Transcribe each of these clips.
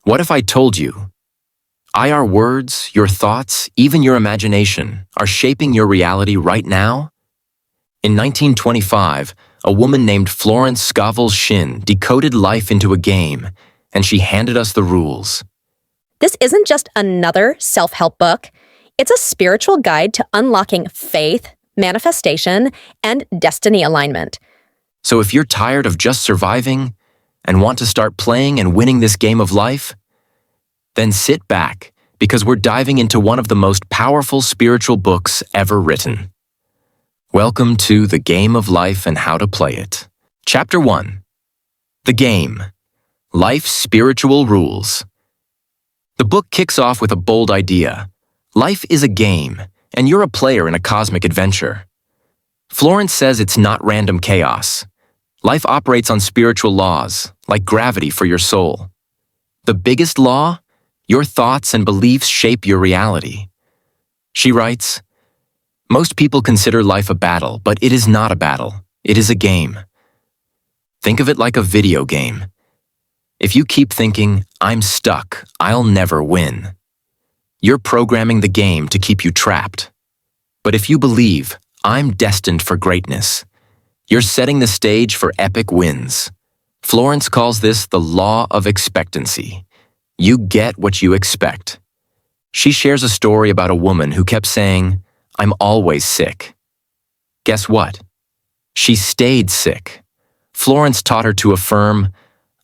What if I told you? Our words, your thoughts, even your imagination are shaping your reality right now? In 1925, a woman named Florence Scovel Shinn decoded life into a game, and she handed us the rules. This isn't just another self-help book. It's a spiritual guide to unlocking faith, manifestation, and destiny alignment. So if you're tired of just surviving and want to start playing and winning this game of life, then sit back, because we're diving into one of the most powerful spiritual books ever written. Welcome to The Game of Life and How to Play It. Chapter 1. The Game. Life's Spiritual Rules. The book kicks off with a bold idea. Life is a game, and you're a player in a cosmic adventure. Florence says it's not random chaos. Life operates on spiritual laws, like gravity for your soul. The biggest law? Your thoughts and beliefs shape your reality. She writes, most people consider life a battle, but it is not a battle. It is a game. Think of it like a video game. If you keep thinking, I'm stuck, I'll never win, you're programming the game to keep you trapped. But if you believe, I'm destined for greatness, you're setting the stage for epic wins. Florence calls this the Law of Expectancy. You get what you expect. She shares a story about a woman who kept saying, I'm always sick. Guess what? She stayed sick. Florence taught her to affirm,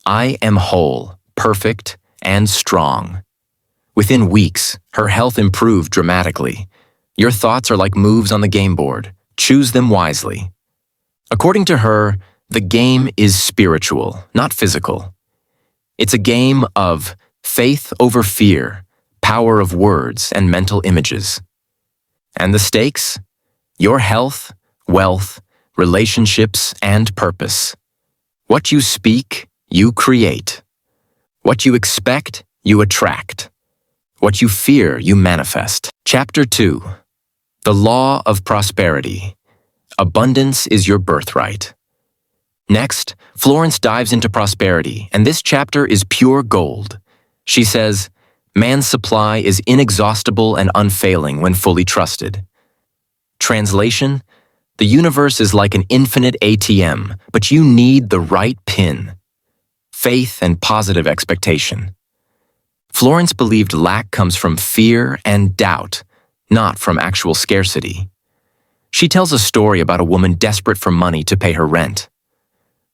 I am whole, perfect, and strong. Within weeks, her health improved dramatically. Your thoughts are like moves on the game board. Choose them wisely. According to her, the game is spiritual, not physical. It's a game of faith over fear, power of words and mental images. And the stakes? Your health, wealth, relationships, and purpose. What you speak, you create. What you expect, you attract. What you fear, you manifest. Chapter 2. The Law of Prosperity. Abundance is your birthright. Next, Florence dives into prosperity, and this chapter is pure gold. She says, man's supply is inexhaustible and unfailing when fully trusted. Translation: the universe is like an infinite ATM, but you need the right PIN. Faith and positive expectation. Florence believed lack comes from fear and doubt, not from actual scarcity. She tells a story about a woman desperate for money to pay her rent.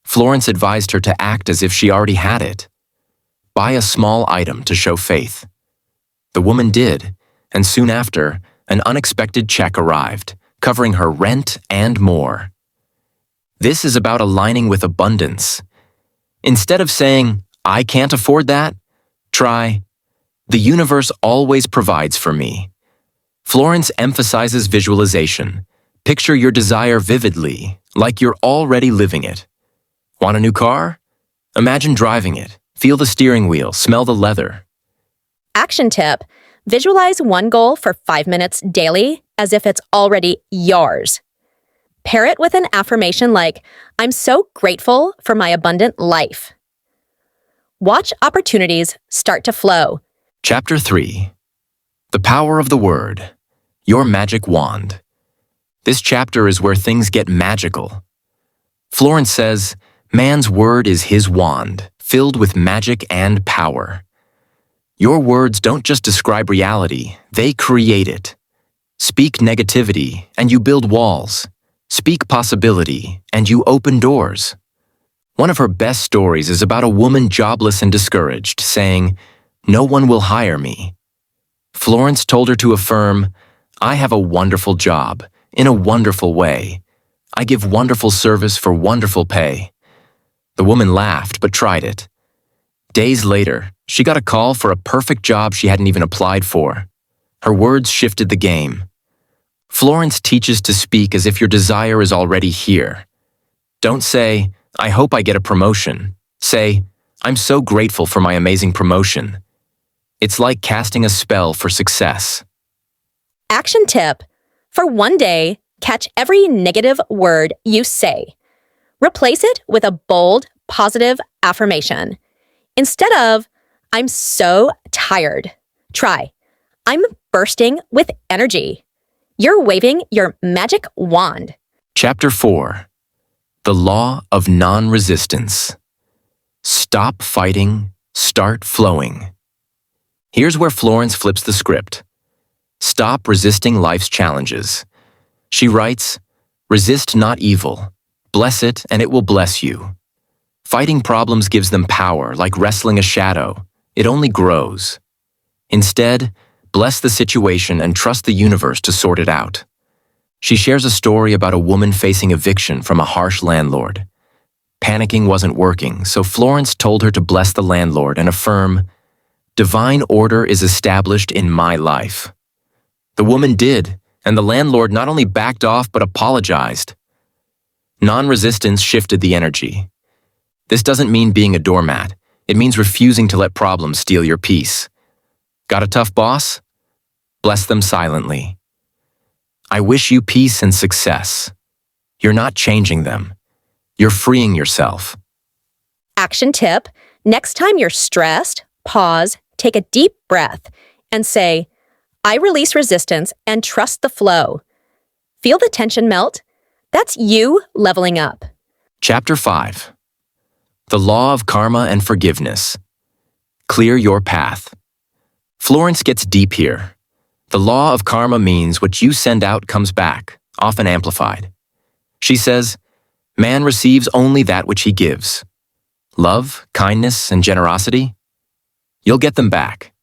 Florence advised her to act as if she already had it. Buy a small item to show faith. The woman did, and soon after, an unexpected check arrived, covering her rent and more. This is about aligning with abundance. Instead of saying, I can't afford that, try, the universe always provides for me. Florence emphasizes visualization. Picture your desire vividly, like you're already living it. Want a new car? Imagine driving it. Feel the steering wheel, smell the leather. Action tip: visualize one goal for 5 minutes daily as if it's already yours. Pair it with an affirmation like, I'm so grateful for my abundant life. Watch opportunities start to flow. Chapter 3. The Power of the Word. Your Magic Wand. This chapter is where things get magical. Florence says, man's word is his wand, filled with magic and power. Your words don't just describe reality, they create it. Speak negativity, and you build walls. Speak possibility, and you open doors. One of her best stories is about a woman jobless and discouraged, saying, no one will hire me. Florence told her to affirm, I have a wonderful job, in a wonderful way. I give wonderful service for wonderful pay. The woman laughed, but tried it. Days later, she got a call for a perfect job she hadn't even applied for. Her words shifted the game. Florence teaches to speak as if your desire is already here. Don't say, I hope I get a promotion. Say, I'm so grateful for my amazing promotion. It's like casting a spell for success. Action tip: for one day, catch every negative word you say. Replace it with a bold, positive affirmation. Instead of, I'm so tired. Try, I'm bursting with energy. You're waving your magic wand. Chapter 4. The Law of Non-Resistance. Stop fighting, start flowing. Here's where Florence flips the script. Stop resisting life's challenges. She writes, "Resist not evil. Bless it, and it will bless you." Fighting problems gives them power, like wrestling a shadow. It only grows. Instead, bless the situation and trust the universe to sort it out. She shares a story about a woman facing eviction from a harsh landlord. Panicking wasn't working, so Florence told her to bless the landlord and affirm, "Divine order is established in my life." The woman did, and the landlord not only backed off but apologized. Non-resistance shifted the energy. This doesn't mean being a doormat. It means refusing to let problems steal your peace. Got a tough boss? Bless them silently. I wish you peace and success. You're not changing them. You're freeing yourself. Action tip, next time you're stressed, pause, take a deep breath, and say, I release resistance and trust the flow. Feel the tension melt? That's you leveling up. Chapter 5. The Law of Karma and Forgiveness. Clear your path. Florence gets deep here. The law of karma means what you send out comes back, often amplified. She says, man receives only that which he gives. Love, kindness, and generosity? You'll get them back.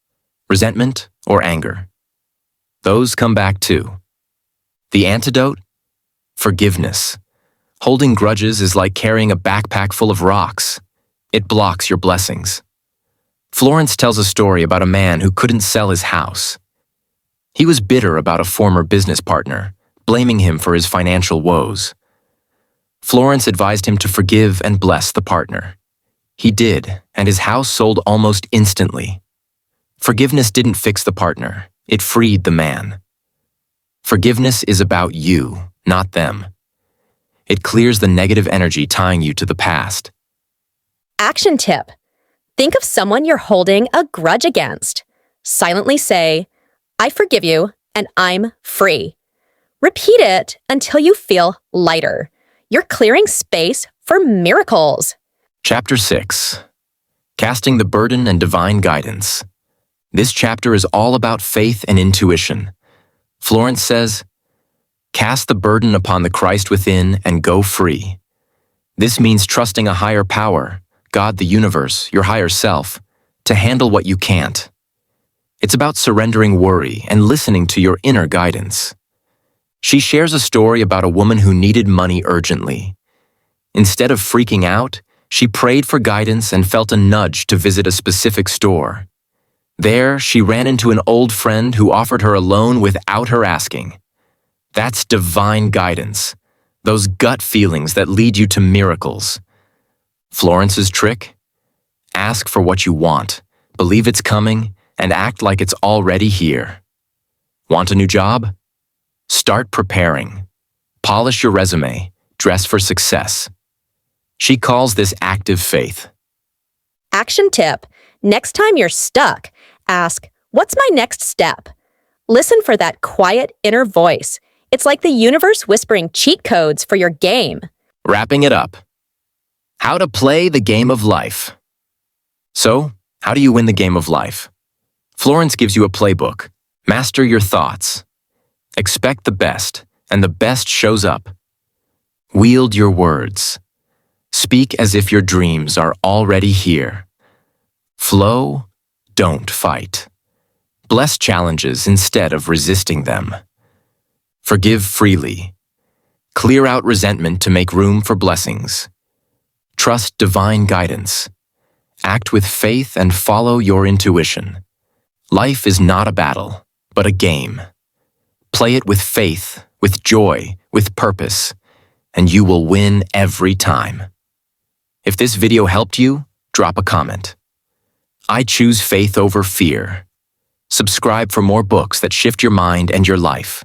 Resentment or anger? Those come back too. The antidote? Forgiveness. Holding grudges is like carrying a backpack full of rocks. It blocks your blessings. Florence tells a story about a man who couldn't sell his house. He was bitter about a former business partner, blaming him for his financial woes. Florence advised him to forgive and bless the partner. He did, and his house sold almost instantly. Forgiveness didn't fix the partner, it freed the man. Forgiveness is about you, not them. It clears the negative energy tying you to the past. Action tip. Think of someone you're holding a grudge against. Silently say, I forgive you and I'm free. Repeat it until you feel lighter. You're clearing space for miracles. Chapter 6. Casting the Burden and Divine Guidance. This chapter is all about faith and intuition. Florence says, cast the burden upon the Christ within and go free. This means trusting a higher power, God, the universe, your higher self, to handle what you can't. It's about surrendering worry and listening to your inner guidance. She shares a story about a woman who needed money urgently. Instead of freaking out, she prayed for guidance and felt a nudge to visit a specific store. There, she ran into an old friend who offered her a loan without her asking. That's divine guidance, those gut feelings that lead you to miracles. Florence's trick? Ask for what you want, believe it's coming, and act like it's already here. Want a new job? Start preparing. Polish your resume, dress for success. She calls this active faith. Action tip. Next time you're stuck, ask, what's my next step? Listen for that quiet inner voice. It's like the universe whispering cheat codes for your game. Wrapping it up. How to play the game of life. So, how do you win the game of life? Florence gives you a playbook. Master your thoughts. Expect the best, and the best shows up. Wield your words. Speak as if your dreams are already here. Flow, don't fight. Bless challenges instead of resisting them. Forgive freely. Clear out resentment to make room for blessings. Trust divine guidance. Act with faith and follow your intuition. Life is not a battle, but a game. Play it with faith, with joy, with purpose, and you will win every time. If this video helped you, drop a comment. I choose faith over fear. Subscribe for more books that shift your mind and your life.